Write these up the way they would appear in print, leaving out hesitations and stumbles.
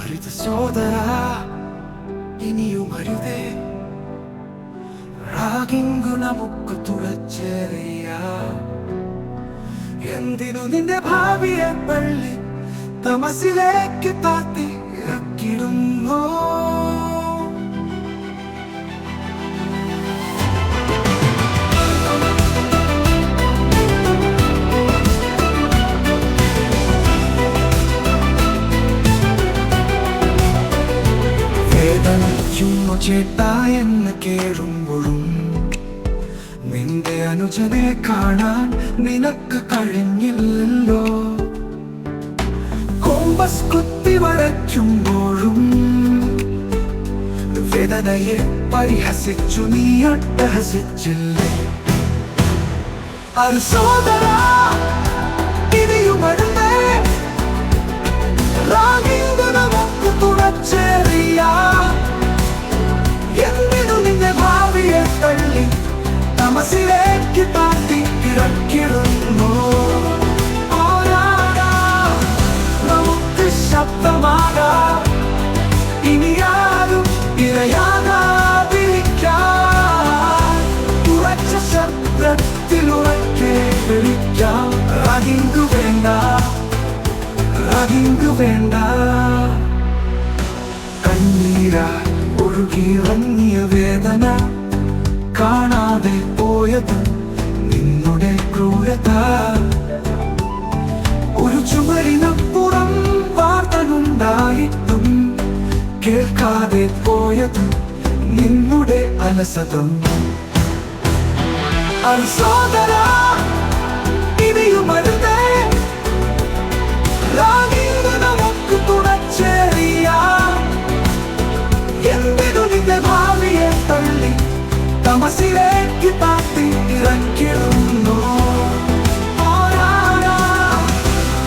അരുത് സോദരാ, ഇനിയും അരുതേ. റാഗിംഗു നമുക്ക് തുറച്ചെറിയാം. എന്തിനു നിന്റെ ഭാവിയെ പള്ളി തമസിലേക്ക് താത്തി ഇറക്കിടുന്നു? വേദനിക്കുന്നു ചേട്ടാ എന്ന് കേറുമ്പോഴും നിന്റെ അനുജനെ കാണാൻ നിനക്ക് കഴിഞ്ഞില്ലല്ലോ. കോമ്പസ് കുത്തി വരയ്ക്കുമ്പോഴും വേദനയെ പരിഹസിച്ചു നീ അട്ടഹസിച്ചില്ലേ? അത് സോദരാ, ഇനിയും അരുതേ. റാഗിംഗു നമുക്ക് തുറച്ചെറിയാം. എന്തിനു നിന്റെ ഭാവിയെ തള്ളി തമസിലേക്ക് താത്തി ഇറക്കിടുന്നു? നമുക്ക് ശബ്ദമാകാം, ഇനിയാരും ഇരയാകാതിരിക്കാൻ. ഉറച്ച ശബ്ദത്തിൽ ഉറക്കെ വിളിക്കാം. റാഗിംഗു വേണ്ട, റാഗിംഗു വേണ്ട. കണ്ണീരാൽ ഒഴുകിയിറങ്ങിയ വേദന കാണാതെ പോയത് നിന്നുടെ ക്രൂരത. ഒരു ചുമരിനപ്പുറം വാർത്തനുണ്ടായിട്ടും കേൾക്കാതെ പോയത് നിന്നുടെ അലസതം. അത് സോദരാ, ഇനിയും അരുതേ. റാഗിംഗു നമുക്ക് തുറച്ചെറിയാം. എന്തിനു നിന്റെ ഭാവിയെ തള്ളി തമസിലേക്ക് താത്തി ഇറക്കിടുന്നു?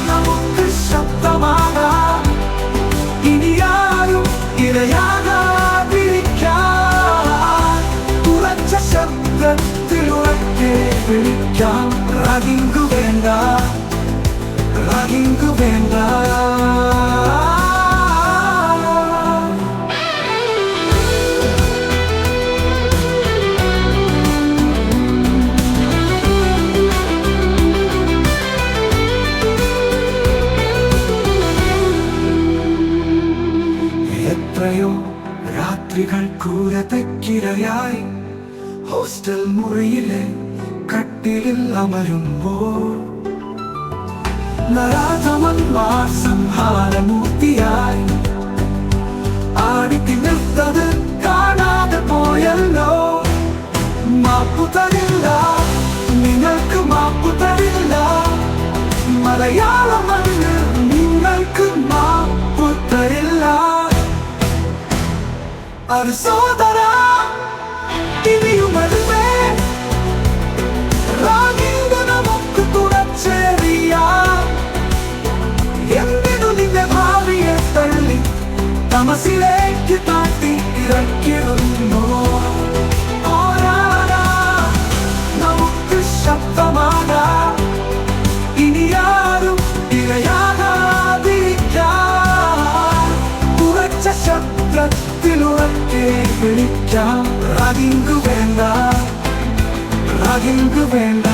നമുക്ക് ശബ്ദമാകാം, ഇനിയാരും ഇരയാകാതിരിക്കാൻ. ഉറച്ച ശബ്ദത്തിൽ ഉറക്കെ വിളിക്കാം. റാഗിംഗു വേണ്ട, റാഗിംഗു വേണ്ട. എത്രയോ രാത്രികൾ ക്രൂരതയ്ക്കിരയായി ഹോസ്റ്റൽ മുറിയിലെ കട്ടിലിൽ അമരുമ്പോൾ നരാധമന്മാർ സംഹാരമൂർത്തിയായി ആടിത്തിമിർത്തത് കാണാതെ പോയല്ലോ. മാപ്പു തരില്ല, നിങ്ങൾക്ക് മാപ്പു തരില്ല. മലയാള മണ്ണ് നിങ്ങൾക്ക് മാപ്പു തരില്ല. അത് സോദരാ, ഇനിയും അരുതേ. റാഗിംഗു നമുക്ക് തുറച്ചെറിയാം. എന്തിനു നിന്റെ ഭാവിയെ തള്ളി തമസിലേക്ക് താത്തി ഇറക്കിടുന്നു? നമുക്ക് ശബ്ദമാകാം, ഇനിയാരും ഇരയാകാതിരിക്കാൻ. ഉറച്ച ശബ്ദത്തിൽ ഉറക്കെ വിളിക്കാം. റാഗിംഗു വേണ്ട, റാഗിംഗു വേണ്ട.